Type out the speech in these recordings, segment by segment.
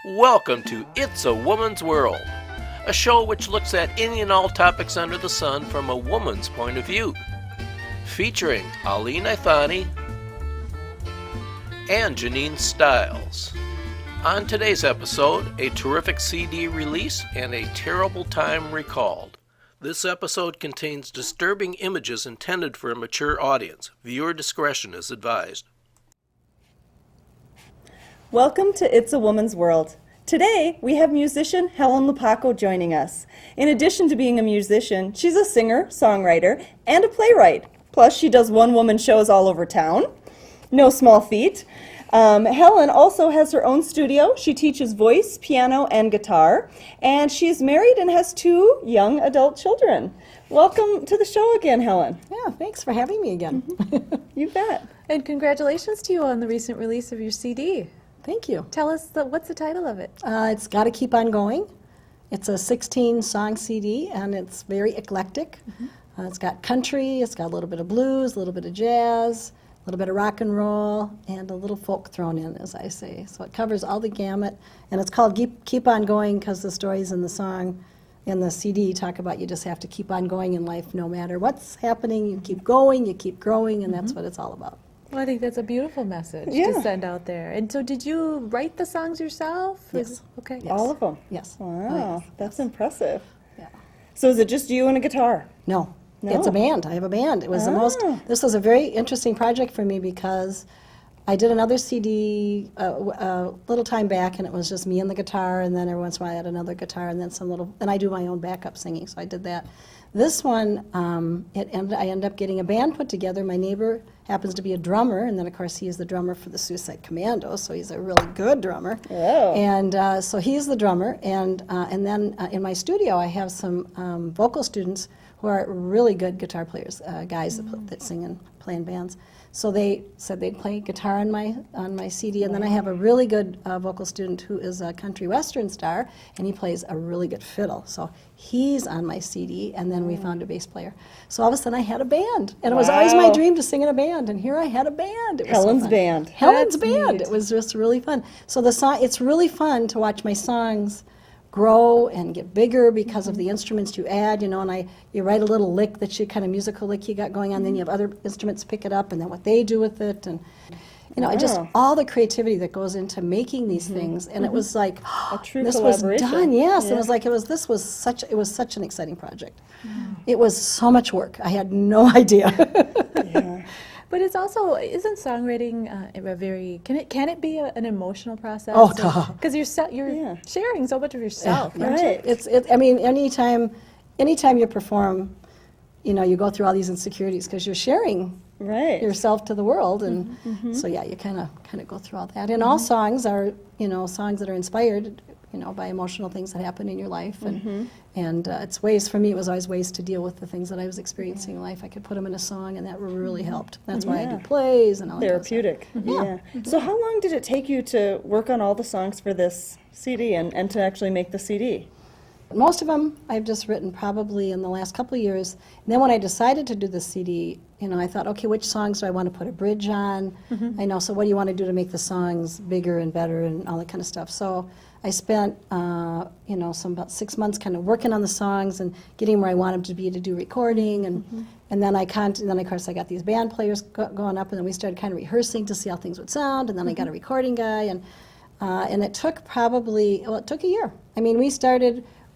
Welcome to It's a Woman's World, a show which looks at any and all topics under the sun from a woman's point of view. Featuring Ali Naithani and Janine Stiles. On today's episode, a terrific CD release and a terrible time recalled. This episode contains disturbing images intended for a mature audience. Viewer discretion is advised. Welcome to It's a Woman's World. Today, we have musician Helen Lapakko joining us. In addition to being a musician, she's a singer, songwriter, and a playwright. Plus, she does one-woman shows all over town. No small feat. Helen also has her own studio. She teaches voice, piano, and guitar. And she's married and has 2 young adult children. Welcome to the show again, Helen. Yeah, thanks for having me again. You bet. And congratulations to you on the recent release of your CD. Thank you. Tell us, what's the title of it? It's Gotta Keep On Going. It's a 16-song CD, and it's very eclectic. It's got country, it's got a little bit of blues, a little bit of jazz, a little bit of rock and roll, and a little folk thrown in, as I say. So it covers all the gamut, and it's called Keep On Going because the stories in the song, in the CD, talk about you just have to keep on going in life no matter what's happening. You keep going, you keep growing, and that's what it's all about. Well, I think that's a beautiful message Yeah. to send out there. And so did you write the songs yourself? Yes. Okay. Yes. All of them? Yes. Wow, Oh, yes. that's impressive. Yeah. So is it just you and a guitar? No. No. It's a band. I have a band. It was the most, this was a very interesting project for me because I did another CD a little time back, and it was just me and the guitar, and then every once in a while I had another guitar, and then and I do my own backup singing, so I did that. This one, I ended up getting a band put together. My neighbor happens to be a drummer, and then of course he is the drummer for the Suicide Commandos, so he's a really good drummer. Oh. And so he's the drummer, and then in my studio I have some vocal students who are really good guitar players, guys that sing and play in bands. So they said they'd play guitar on my CD, and then I have a really good vocal student who is a country western star, and he plays a really good fiddle. So he's on my CD, and then we found a bass player. So all of a sudden I had a band, and it was always my dream to sing in a band, and here I had a band. It was Helen's so fun. band. Helen's That's band. neat. It was just really fun. So the song, it's really fun to watch my songs grow and get bigger because of the instruments you add, and you write a little lick that you kind of musical lick you got going on, then you have other instruments pick it up, and then what they do with it, and just all the creativity that goes into making these things, and it was like A true this was collaboration. done. Yes, Yeah. it was like it was such an exciting project. It was so much work. I had no idea. Yeah. But it's also, isn't songwriting a very, can it be an emotional process? Oh, duh. Because you're Yeah. sharing so much of yourself. Yeah. Right. I mean, anytime you perform, you go through all these insecurities because you're sharing Right. yourself to the world, and so yeah, you kind of go through all that. And all songs are, songs that are inspired, by emotional things that happen in your life, and it's ways, for me, it was always ways to deal with the things that I was experiencing in life. I could put them in a song, and that really helped. That's why I Yeah. do plays and all that kind of stuff. Therapeutic. Yeah. So how long did it take you to work on all the songs for this CD and to actually make the CD? Most of them I've just written probably in the last couple of years. And then when I decided to do the CD, I thought, okay, which songs do I want to put a bridge on? So what do you want to do to make the songs bigger and better and all that kind of stuff? So I spent, about 6 months kind of working on the songs and getting where I want them to be to do recording. And then of course I got these band players going up, and then we started kind of rehearsing to see how things would sound. And then I got a recording guy, and it took it took a year. I mean,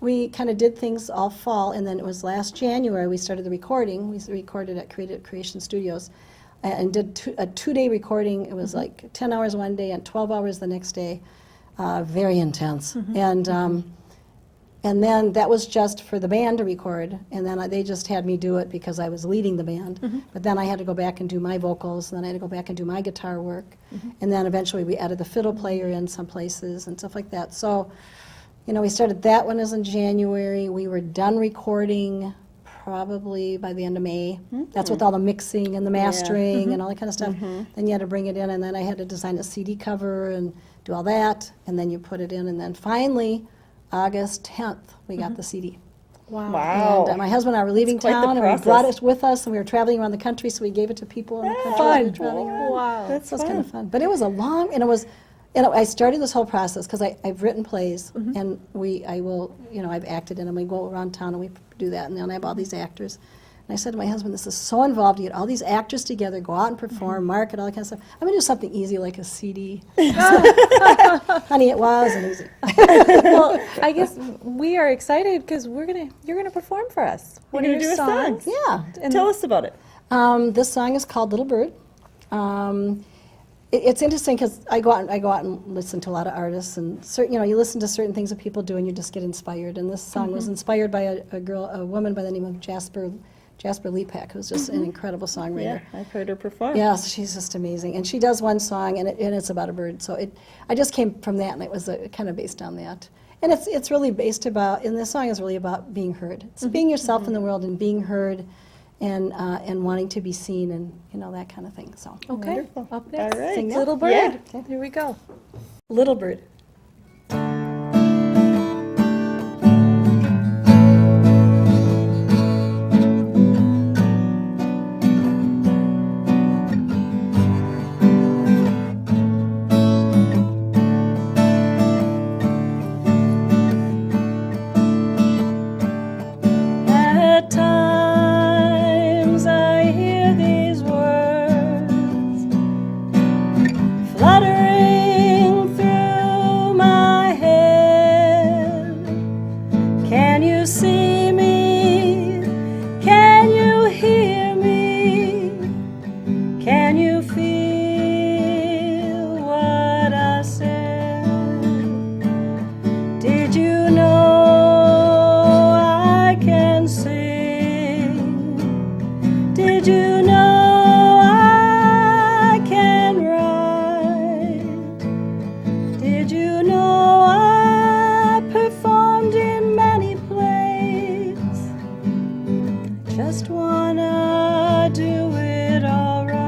we kind of did things all fall, and then it was last January we started the recording. We recorded at Creative Creation Studios and did a 2-day recording. It was like 10 hours one day and 12 hours the next day. Very intense. And then that was just for the band to record, and then they just had me do it because I was leading the band. But then I had to go back and do my vocals, and then I had to go back and do my guitar work. And then eventually we added the fiddle player in some places and stuff like that. So we started that one in January. We were done recording probably by the end of May. That's with all the mixing and the mastering and all that kind of stuff. Then you had to bring it in, and then I had to design a CD cover and do all that, and then you put it in, and then finally, August 10th, we got the CD. Wow. And my husband and I were leaving quite the town, and we process. brought it with us, and we were traveling around the country, so we gave it to people in the country. Fun. We were traveling around. Wow. That's So it was fun. kind of fun. But it was a long, and And I started this whole process because I've written plays, and I've acted in them. We go around town and we do that, and then I have all these actors. And I said to my husband, this is so involved, you get all these actors together, go out and perform, market, all that kind of stuff. I'm going to do something easy like a CD. Honey, it wasn't easy. Well, I guess we are excited because you're gonna perform for us. What are You're your gonna do a songs? song. Yeah. Tell us about it. This song is called Little Bird. It's interesting because I go out and listen to a lot of artists, and you listen to certain things that people do, and you just get inspired. And this song was inspired by a woman by the name of Jasper Lapakko, who's just an incredible songwriter. Yeah, I've heard her perform. Yes, she's just amazing, and she does one song, and it's about a bird. So I just came from that, and it was kind of based on that. And it's really based about, and this song is really about being heard. It's being yourself in the world and being heard, and wanting to be seen, and that kind of thing. So Okay. Wonderful. Up next, All right. sing Little Bird. Yeah. Here we go. Little Bird. At times I hear these words fluttering through my head. Can you see me? Can you hear me? Can you feel what I said? Did you know I can sing? Did you know I can write? Did you know I performed in many plays? Just wanna do it all right.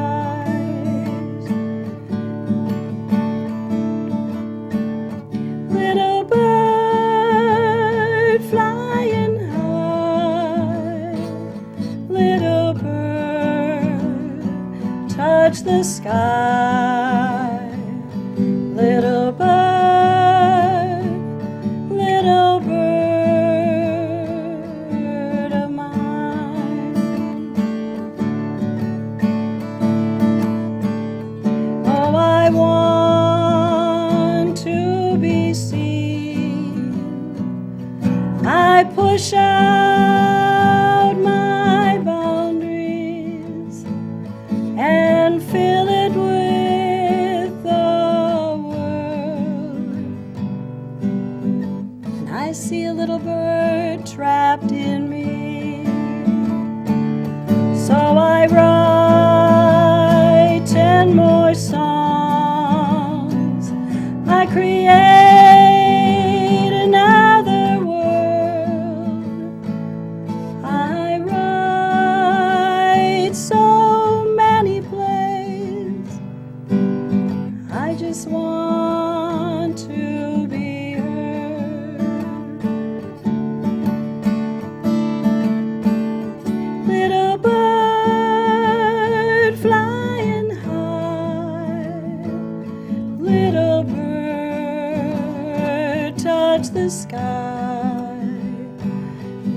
Little bird flying high, little bird, touch the sky. Little bird of mine. Oh, I want to be seen. I push out my boundaries and fill it with the world. And I see a little bird trapped in me. So I write 10 more songs. I create another world. I write so many plays. I just want to be heard. Little bird flying high, little bird touch the sky.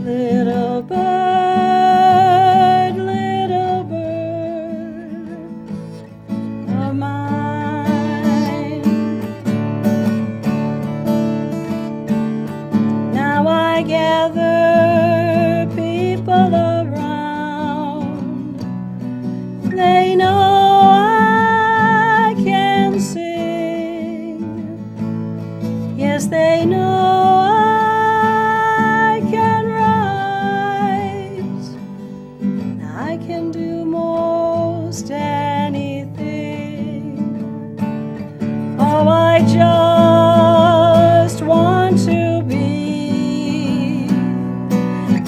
Little bird of mine. Now I gather people around. They know I can sing. Yes, they know I can write. I can do most anything. Oh, I just want to be.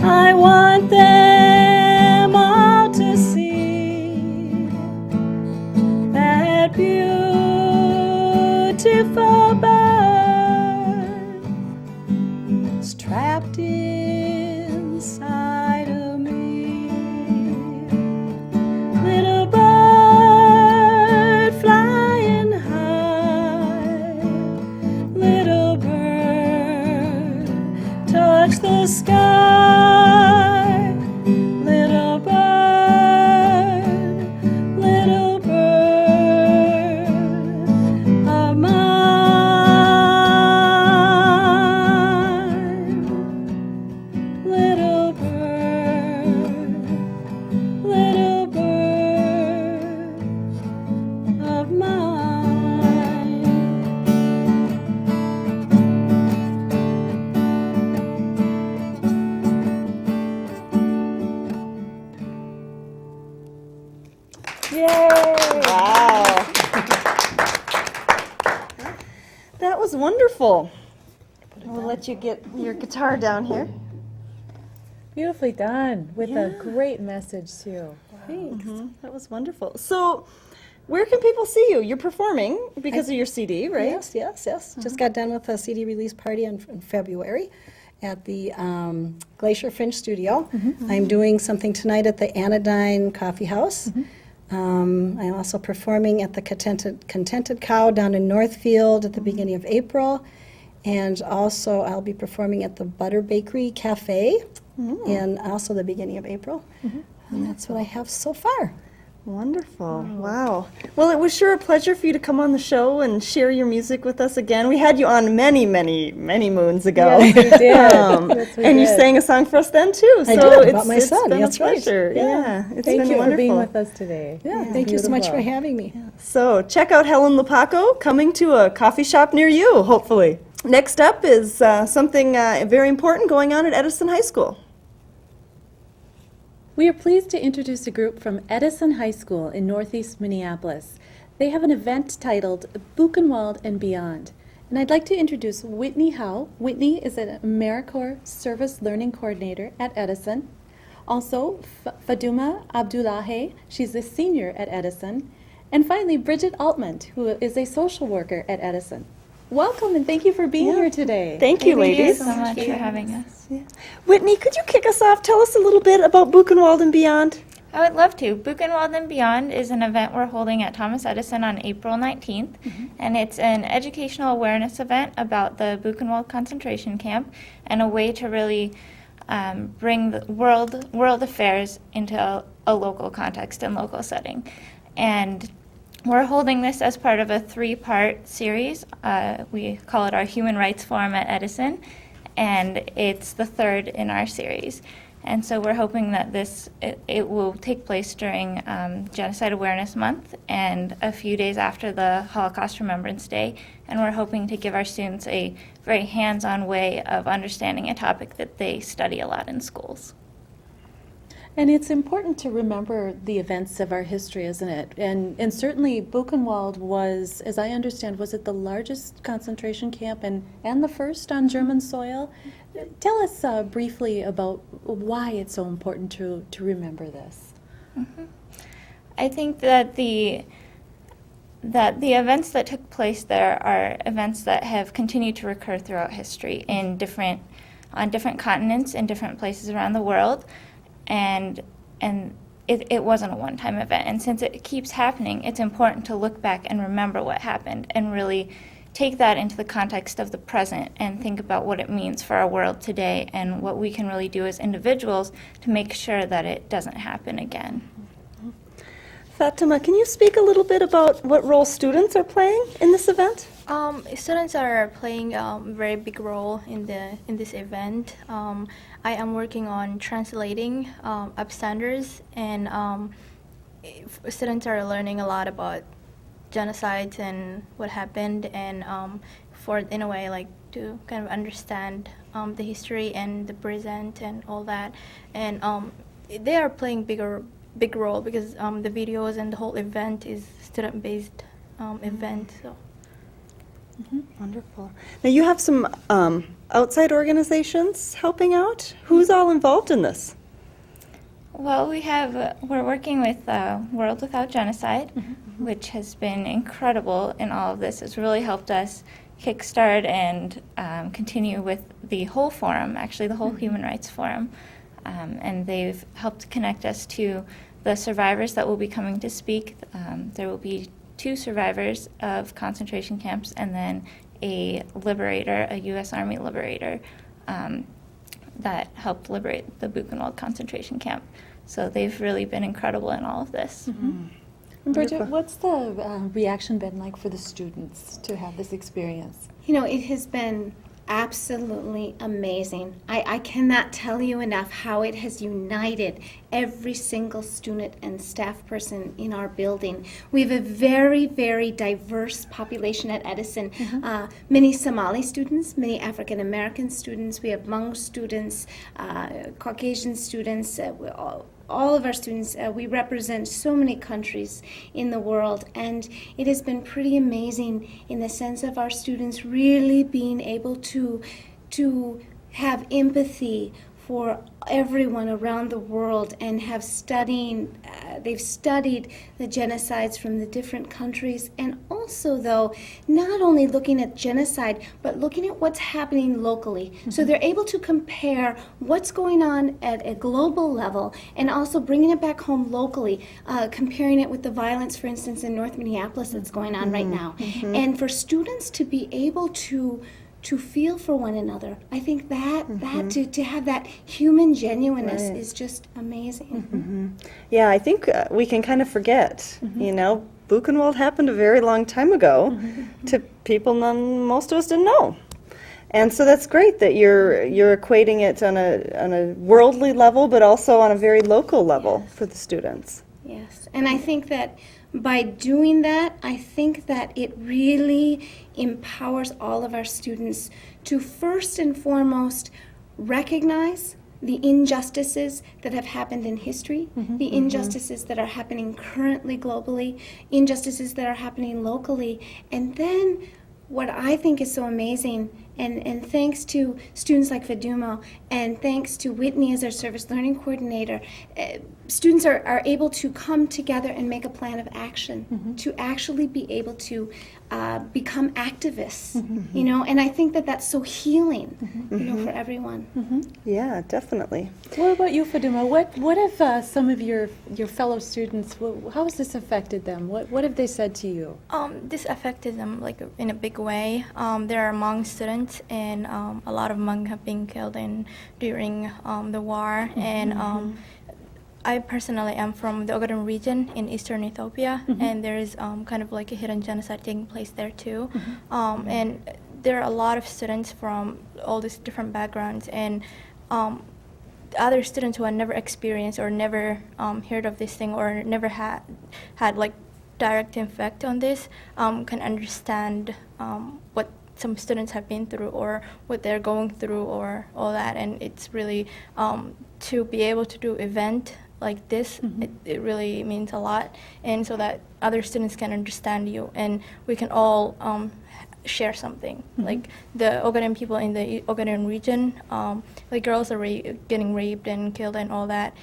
I want them all to see that beautiful bird is trapped inside of me. Little bird flying high, that was wonderful. We'll let you get your guitar down here. Beautifully done, with a great message too. Thanks. That was wonderful. So, where can people see you? You're performing because of your CD, right? Yes. Just got done with a CD release party in February at the Glacier Fringe Studio. I'm doing something tonight at the Anodyne Coffee House. I'm also performing at the Contented Cow down in Northfield at the beginning of April. And also I'll be performing at the Butter Bakery Cafe in also the beginning of April. And that's what I have so far. Wonderful. Wow. Well, it was sure a pleasure for you to come on the show and share your music with us again. We had you on many, many, many moons ago. Yes, we did. Yes, we and you did. sang a song for us then, too. I So did, about my son. It's been That's a right. pleasure. Yeah. It's Thank been you wonderful. for being with us today. Thank you so much for Beautiful. having me. So check out Helen Lapakko, coming to a coffee shop near you, hopefully. Next up is something very important going on at Edison High School. We are pleased to introduce a group from Edison High School in Northeast Minneapolis. They have an event titled Buchenwald and Beyond. And I'd like to introduce Whitney Howe. Whitney is an AmeriCorps Service Learning Coordinator at Edison. Also, Faduma Abdullahi, she's a senior at Edison. And finally, Bridget Altman, who is a social worker at Edison. Welcome and thank you for being here today. Thank you, ladies. Thank you so much for having us. Whitney, could you kick us off? Tell us a little bit about Buchenwald and Beyond. I would love to. Buchenwald and Beyond is an event we're holding at Thomas Edison on April 19th, and it's an educational awareness event about the Buchenwald concentration camp and a way to really bring the world affairs into a local context and local setting. And we're holding this as part of a 3-part series. We call it our Human Rights Forum at Edison, and it's the 3rd in our series. And so we're hoping that it will take place during Genocide Awareness Month and a few days after the Holocaust Remembrance Day. And we're hoping to give our students a very hands-on way of understanding a topic that they study a lot in schools. And it's important to remember the events of our history, isn't it? And certainly Buchenwald was, as I understand, was it the largest concentration camp and the first on German soil? Tell us briefly about why it's so important to remember this. I think that the events that took place there are events that have continued to recur throughout history on different continents in different places around the world. And it wasn't a one-time event. And since it keeps happening, it's important to look back and remember what happened and really take that into the context of the present and think about what it means for our world today and what we can really do as individuals to make sure that it doesn't happen again. Fatima, can you speak a little bit about what role students are playing in this event? Students are playing a very big role in this event. I am working on translating upstanders, and students are learning a lot about genocides and what happened, and in a way, like to kind of understand the history and the present and all that. And they are playing big role because the videos and the whole event is student-based event. So. Wonderful. Now you have some outside organizations helping out. Who's all involved in this? Well, we're working with World Without Genocide, which has been incredible in all of this. It's really helped us kickstart and continue with the whole forum, actually the whole Human Rights Forum. And they've helped connect us to the survivors that will be coming to speak. There will be 2 survivors of concentration camps and then a liberator, a U.S. Army liberator, that helped liberate the Buchenwald concentration camp. So they've really been incredible in all of this. And Bridget, what's the reaction been like for the students to have this experience? You know, it has been absolutely amazing. I cannot tell you enough how it has united every single student and staff person in our building. We have a very, very diverse population at Edison. Many Somali students, many African American students. We have Hmong students, Caucasian students, all of our students. We represent so many countries in the world, and it has been pretty amazing in the sense of our students really being able to have empathy for everyone around the world and have they've studied the genocides from the different countries, and also though not only looking at genocide but looking at what's happening locally. So they're able to compare what's going on at a global level and also bringing it back home locally, comparing it with the violence, for instance, in North Minneapolis that's going on right now. And for students to be able to feel for one another, I think that to have that human genuineness is just amazing. Yeah, I think we can kind of forget, you know, Buchenwald happened a very long time ago to people most of us didn't know. And so that's great that you're equating it on a worldly level, but also on a very local level for the students. Yes, and I think that by doing that, I think that it really empowers all of our students to first and foremost recognize the injustices that have happened in history, the injustices that are happening currently globally, injustices that are happening locally, and then what I think is so amazing, and thanks to students like Fadumo, and thanks to Whitney as our service learning coordinator, students are able to come together and make a plan of action to actually be able to become activists, you know, and I think that that's so healing, you know, for everyone. Yeah, definitely. What about you, Fadumo? What have some of your fellow students, how has this affected them? What have they said to you? This affected them like in a big way. There are Hmong students, and a lot of Hmong have been killed during the war, and I personally am from the Ogaden region in eastern Ethiopia, and there is kind of like a hidden genocide taking place there too. And there are a lot of students from all these different backgrounds, and other students who have never experienced or never heard of this thing or never had like direct effect on this can understand what some students have been through or what they're going through or all that. And it's really to be able to do event like this, it really means a lot, and so that other students can understand you and we can all share something. Like the Ogaden people in the Ogaden region, like girls are getting raped and killed and all that.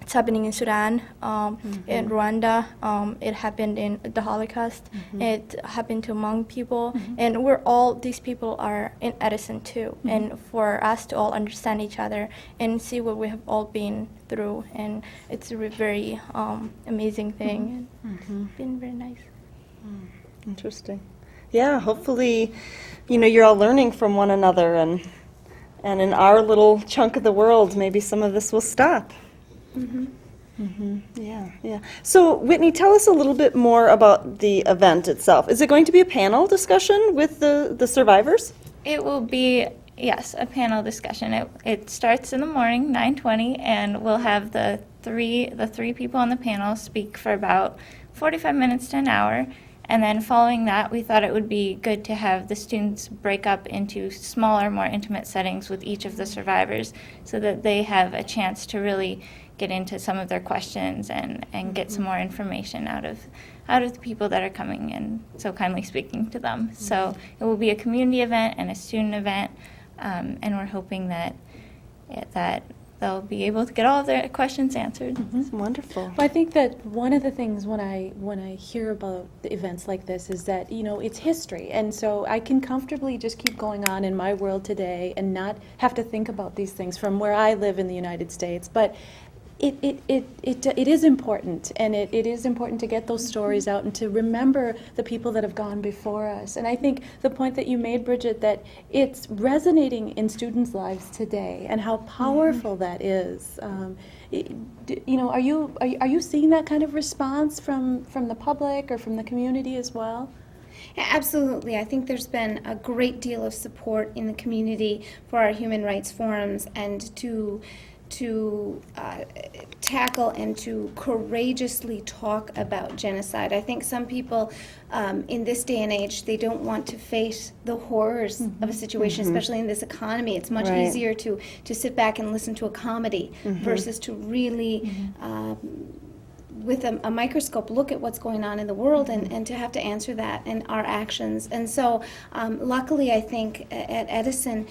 It's happening in Sudan, in Rwanda, it happened in the Holocaust, it happened to Hmong people, and these people are in Edison too, and for us to all understand each other and see what we have all been through, and it's a very amazing thing, and it's been very nice. Interesting. Yeah, hopefully, you know, you're all learning from one another, and in our little chunk of the world, maybe some of this will stop. Yeah. So, Whitney, tell us a little bit more about the event itself. Is it going to be a panel discussion with the survivors? It will be, yes, a panel discussion. It starts in the morning, 9:20, and we'll have the three people on the panel speak for about 45 minutes to an hour. And then following that, we thought it would be good to have the students break up into smaller, more intimate settings with each of the survivors so that they have a chance to really get into some of their questions and get some more information out of the people that are coming and so kindly speaking to them. So it will be a community event and a student event, and we're hoping that they'll be able to get all of their questions answered. Wonderful. Well, I think that one of the things when I hear about the events like this is that, you know, it's history, and so I can comfortably just keep going on in my world today and not have to think about these things from where I live in the United States. But it is important, and it is important to get those stories out and to remember the people that have gone before us. And I think the point that you made, Bridget, that it's resonating in students' lives today and how powerful that is. You know, are you seeing that kind of response from the public or from the community as well? Absolutely. I think there's been a great deal of support in the community for our human rights forums and to to tackle and to courageously talk about genocide. I think some people in this day and age, they don't want to face the horrors of a situation, especially in this economy. It's much easier to sit back and listen to a comedy versus to really with a microscope look at what's going on in the world and to have to answer that and our actions. And so luckily I think at Edison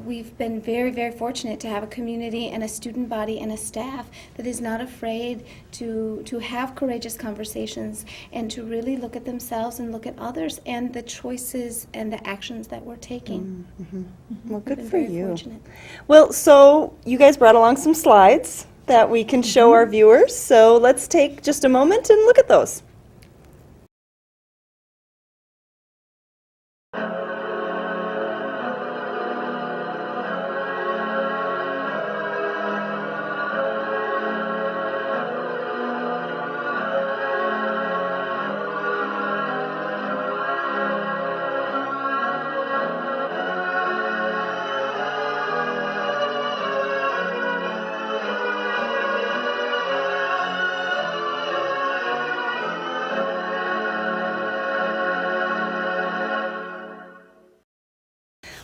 we've been very, very fortunate to have a community and a student body and a staff that is not afraid to have courageous conversations and to really look at themselves and look at others and the choices and the actions that we're taking. Well, good Been for very you. fortunate. Well, so you guys brought along some slides that we can show our viewers. So let's take just a moment and look at those.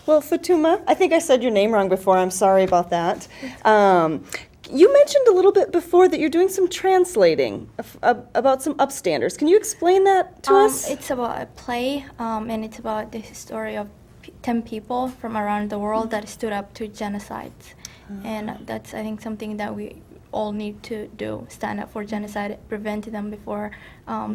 Well, Fatuma, I think I said your name wrong before. I'm sorry about that. You mentioned a little bit before that you're doing some translating about some upstanders. Can you explain that to us? It's about a play, and it's about the story of 10 people from around the world that stood up to genocides. And that's, I think, something that we all need to do, stand up for genocide, prevent them before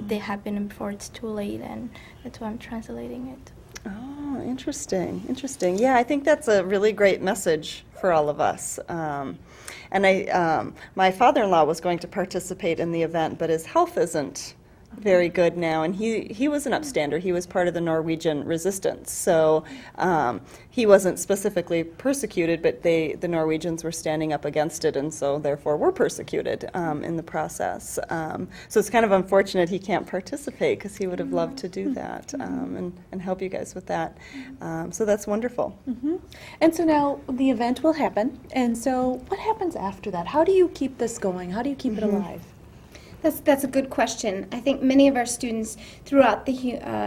they happen and before it's too late. And that's why I'm translating it. Oh, interesting, interesting. Yeah, I think that's a really great message for all of us. And my father-in-law was going to participate in the event, but his health isn't very good now, and he was an upstander. He was part of the Norwegian resistance, so he wasn't specifically persecuted, but the Norwegians were standing up against it, and so therefore were persecuted in the process. So it's kind of unfortunate he can't participate because he would have loved to do that and help you guys with that. So that's wonderful. And so now the event will happen, and so what happens after that? How do you keep this going? How do you keep it alive? That's a good question. I think many of our students throughout the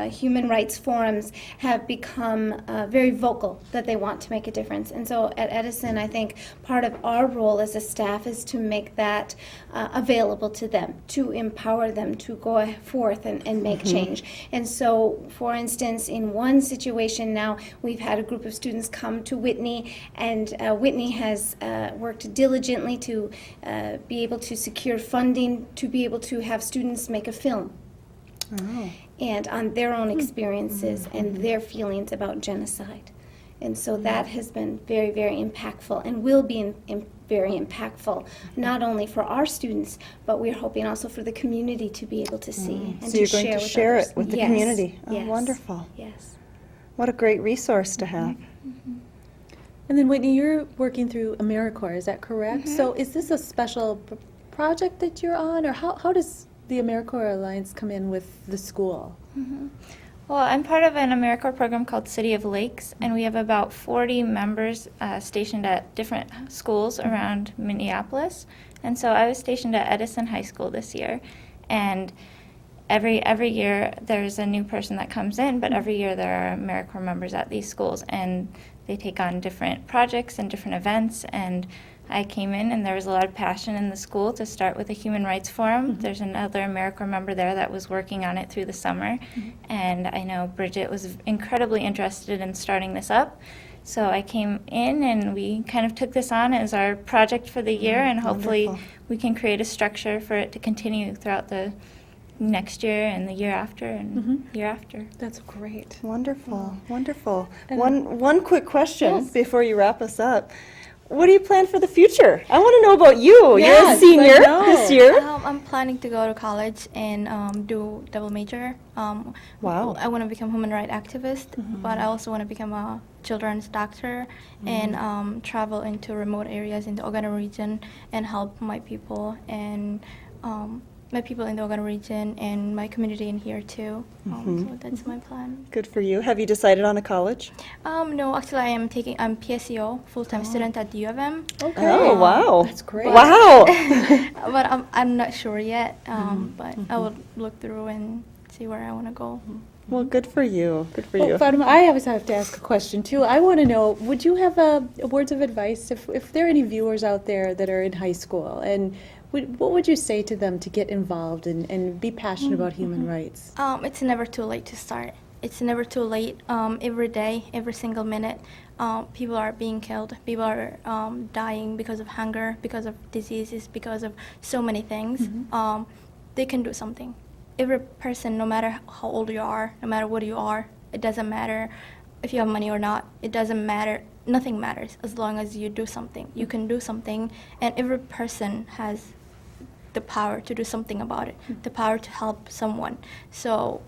human rights forums have become very vocal that they want to make a difference. And so at Edison, I think part of our role as a staff is to make that available to them, to empower them to go forth and make change. And so, for instance, in one situation now, we've had a group of students come to Whitney, and Whitney has worked diligently to be able to secure funding to be able to have students make a film and on their own experiences and their feelings about genocide. And so that has been very, very impactful and will be very impactful, not only for our students, but we're hoping also for the community to be able to see and So you're going to share it with the Yes. community. Oh, Yes. wonderful. Yes. What a great resource to have. And then Whitney, you're working through AmeriCorps, is that correct? So is this a special project that you're on, or how does the AmeriCorps Alliance come in with the school? Well, I'm part of an AmeriCorps program called City of Lakes, and we have about 40 members stationed at different schools around Minneapolis. And so I was stationed at Edison High School this year, and every year there's a new person that comes in, but every year there are AmeriCorps members at these schools, and they take on different projects and different events. And I came in, and there was a lot of passion in the school to start with a human rights forum. There's another AmeriCorps member there that was working on it through the summer, and I know Bridget was incredibly interested in starting this up. So I came in, and we kind of took this on as our project for the year, and hopefully we can create a structure for it to continue throughout the next year and the year after and year after. That's great. Wonderful, wonderful. One quick question before you wrap us up. What do you plan for the future? I want to know about you. You're a senior this year. I'm planning to go to college and do double major. Wow. I want to become a human rights activist, but I also want to become a children's doctor and travel into remote areas in the Ogana region and help my people and my people in the Ogan region and my community in here too. So that's my plan. Good for you. Have you decided on a college? No, actually I'm PSEO, full-time student at UWM. Oh, wow. That's great. Wow. But I'm not sure yet. But I will look through and see where I want to go. Well, good for you. Good for Well, you. Fatima, I always have to ask a question too. I want to know, would you have words of advice if there are any viewers out there that are in high school, and what would you say to them to get involved and be passionate about human rights? It's never too late to start. It's never too late. Every day, every single minute, people are being killed. People are dying because of hunger, because of diseases, because of so many things. They can do something. Every person, no matter how old you are, no matter what you are, it doesn't matter if you have money or not. It doesn't matter. Nothing matters as long as you do something. You can do something, and every person has the power to do something about it, the power to help someone. So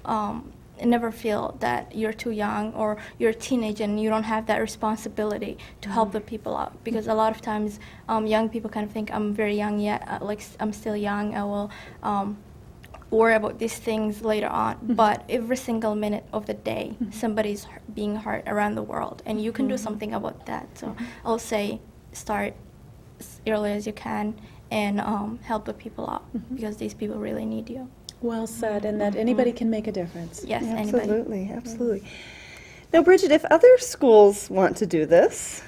never feel that you're too young or you're a teenager and you don't have that responsibility to help the people out. Because a lot of times young people kind of think, I'm very young yet, like I'm still young, I will worry about these things later on. But every single minute of the day, somebody's being hurt around the world, and you can do something about that. So I'll say start as early as you can and help the people out, because these people really need you. Well said, and that anybody can make a difference. Yes, anybody. Absolutely, absolutely. Now, Bridget, if other schools want to do this,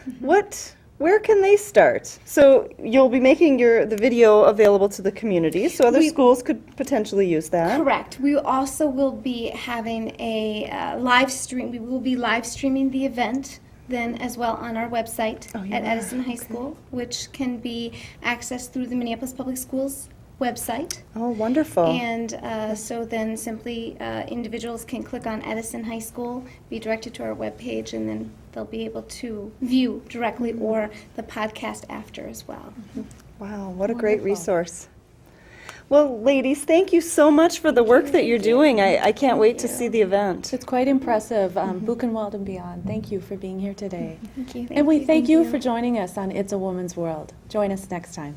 where can they start? So you'll be making the video available to the community, so other schools could potentially use that. Correct. We also will be having a live stream. We will be live streaming the event then as well on our website at Edison High School, which can be accessed through the Minneapolis Public Schools website. Oh, wonderful. And so then simply individuals can click on Edison High School, be directed to our webpage, and then they'll be able to view directly or the podcast after as well. Wow, what a great resource. Well, ladies, thank you so much for the work that you're doing. I can't wait to see the event. It's quite impressive, Buchenwald and beyond. Thank you for being here today. Thank you. And we thank you for joining us on It's a Woman's World. Join us next time.